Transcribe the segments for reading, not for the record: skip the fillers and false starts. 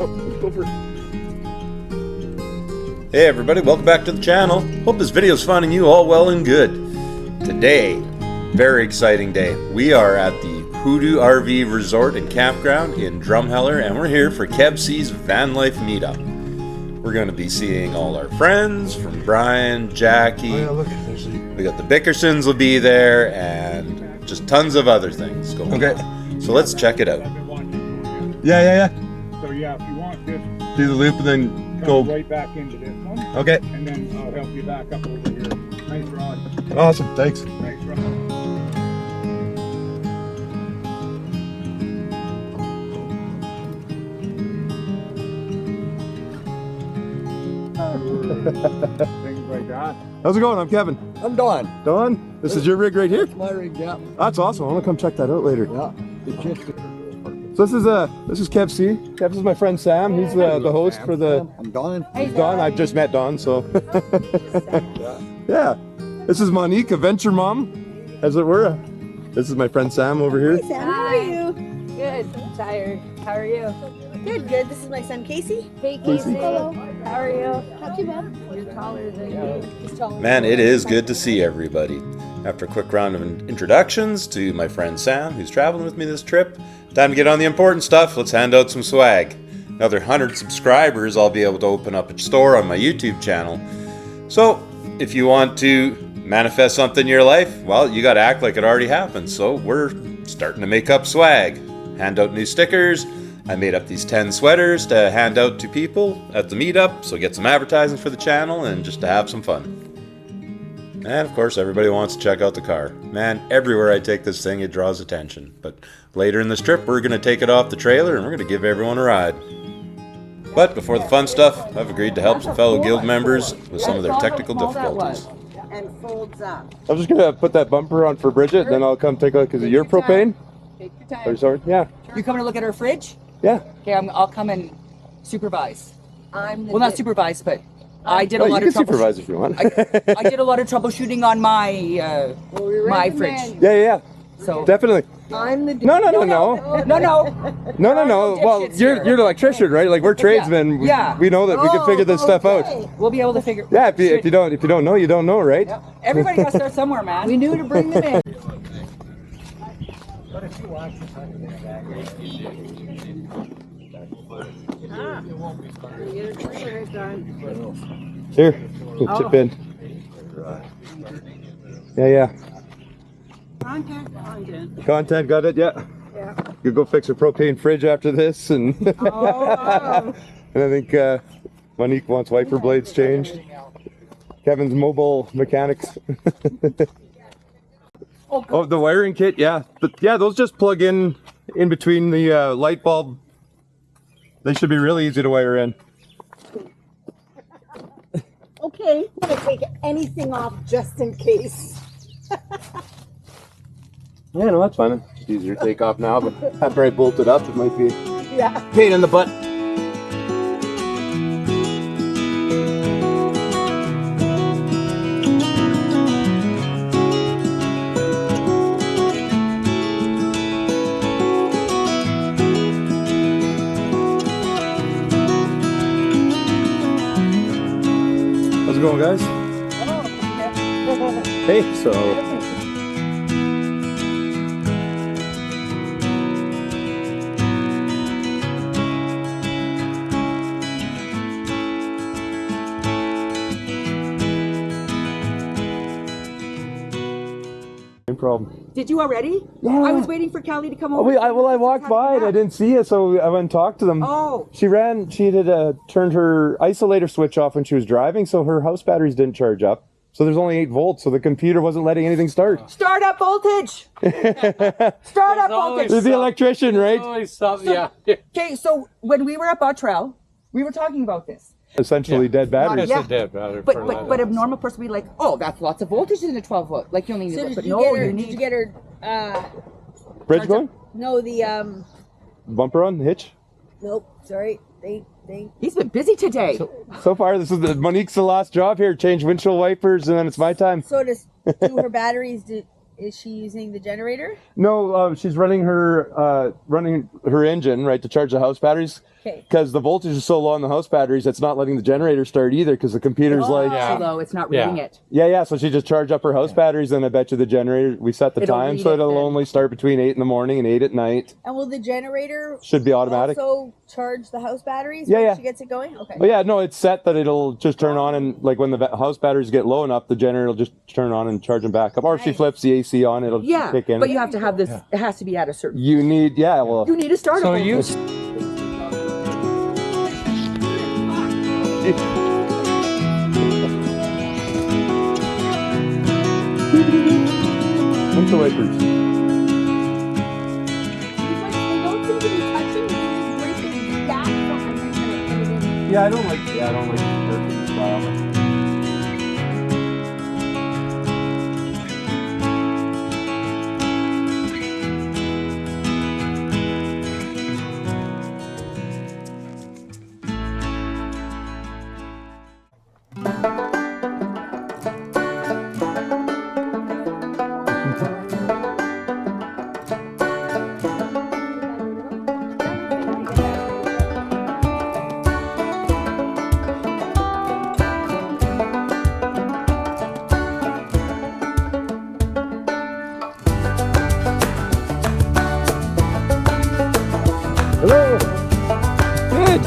let's go for it. Hey everybody, welcome back to the channel. Hope this video is finding you all well and good. Today, very exciting day. We are at the Hoodoo RV Resort and Campground in Drumheller, and we're here for Kev C's Vanlife meetup. We're going to be seeing all our friends from Brian, Jackie. Oh yeah, look, we got the Bickersons will be there, and just tons of other things going on. So let's check it out. Yeah. So yeah, if you want this, Do the loop and then go right back into this one. Okay. And then I'll help you back up over here. Nice rod. Awesome, thanks. Nice rod. Things like that. How's it going? I'm Kevin. I'm Don. Don, this is your rig right here? That's my rig, yeah. That's awesome. I want to come check that out later. Yeah. It's just So this is Kev C. Kev is my friend Sam. He's the host for the. I'm Don. He's Don. I just met Don, so. Yeah. This is Monique, a venture mom, as it were. This is my friend Sam over here. Hey Sam, how are you? Good. I'm tired. How are you? Good, good. This is my son Casey. Hey, Casey. Hello. How are you? Not too bad. You're taller than me. He's taller. Man, it is good to see everybody. After a quick round of introductions to my friend Sam, who's traveling with me this trip, time to get on the important stuff. Let's hand out some swag. Another 100 subscribers, I'll be able to open up a store on my YouTube channel. So, if you want to manifest something in your life, well, you got to act like it already happened. So, we're starting to make up swag. Hand out new stickers. I made up these 10 sweaters to hand out to people at the meetup, so get some advertising for the channel and just to have some fun. And of course, everybody wants to check out the car. Man, everywhere I take this thing, it draws attention. But later in this trip, we're going to take it off the trailer and we're going to give everyone a ride. But before the fun stuff, I've agreed to help some fellow guild members with some of their technical difficulties. And folds up. I'm just going to put that bumper on for Bridget, then I'll come take a look. Is it your propane? Take your time. Or sorry? Yeah. You coming to look at our fridge? Yeah. Okay, I'll come and supervise. I'm the Well, not supervise, but I did a Oh, lot you of can supervise if you want. I did a lot of troubleshooting on my my fridge. Yeah. So Definitely. I'm the No. Well, Dipshits you're here. the electrician, right? Like we're tradesmen. Yeah. We know that we can figure this stuff out. we'll be able to figure. Yeah. If you don't know, you don't know, right? Yep. Everybody got to start somewhere, man. We knew to bring them in. Here, we'll chip in. Yeah. Content, got it. Yeah. You go fix a propane fridge after this, and and I think Monique wants wiper blades changed. Kevin's mobile mechanics. Oh, the wiring kit, yeah. But yeah, those just plug in between the light bulb. They should be really easy to wire in. Okay, I'm gonna take anything off just in case. Yeah, no, that's fine. It's easier to take off now, but after I bolt it up, it might be Yeah. a pain in the butt. How's it going, guys? Hey, so no problem. Did you already? Yeah. I was waiting for Callie to come over. I walked by and I didn't see it, so I went and talked to them. Oh. She had turned her isolator switch off when she was driving, so her house batteries didn't charge up. So there's only 8 volts, so the computer wasn't letting anything start. Start up voltage. Start up voltage. You're the electrician, right? Okay, so when we were at Bottrell, we were talking about this. Essentially dead batteries. Yeah. dead battery. But a normal person would be like, oh, that's lots of voltage in a 12 volt. Like you only need So it. did But you no, get her? you need. Did you get her? Bridge going? No, the Bumper on, hitch? Nope. Sorry. They He's been busy today. So far, this is Monique's the last job here. Change windshield wipers, and then it's my time. so does do her batteries. Is she using the generator? No, she's running her engine right to charge the house batteries. Okay. because the voltage is so low on the house batteries, it's not letting the generator start either. Because the computer's like, Although it's not reading it. yeah. So she just charged up her house batteries, and I bet you the generator. We set the It'll time read so it it'll then. only start between 8 in the morning and 8 at night. And will the generator Should be automatic. also charge the house batteries Yeah, when yeah. she gets it going? Okay. But yeah, no, it's set that it'll just turn on, and like when the house batteries get low enough, the generator will just turn on and charge them back up. Or if she Nice. flips the AC on, it'll Yeah, kick in. but you have to have this. It has to be at a certain. You need, well. You need a starter. So voltage. you What's the wipers? They don't seem to be touching. They just break it back from Yeah, I don't like the style. Hello. Good.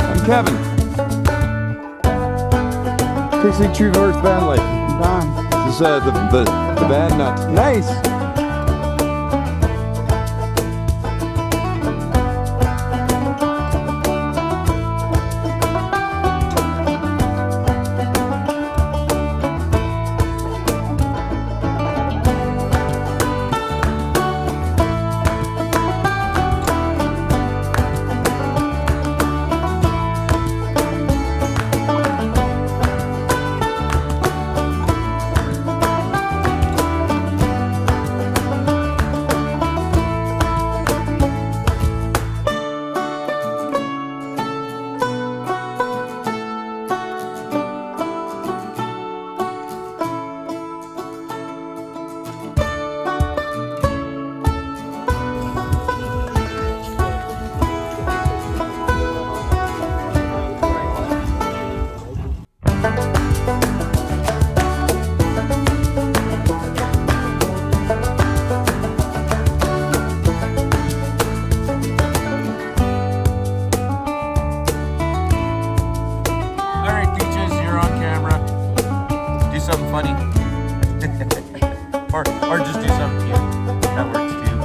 I'm Kevin. T350 Vanlife. Don. This is the bad nut. Nice. Or just do something cute. That works too.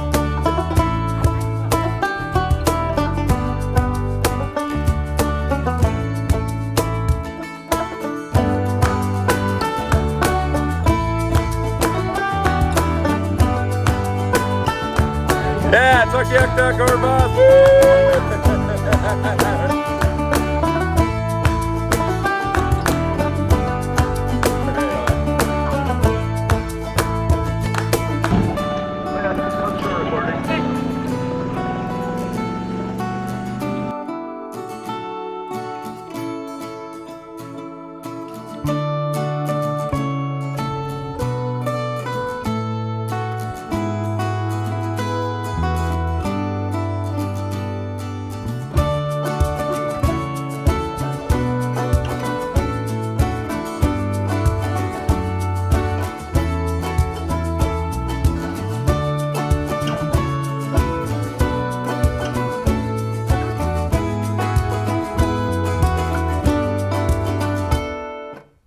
Yeah, tuck yak duck or boss.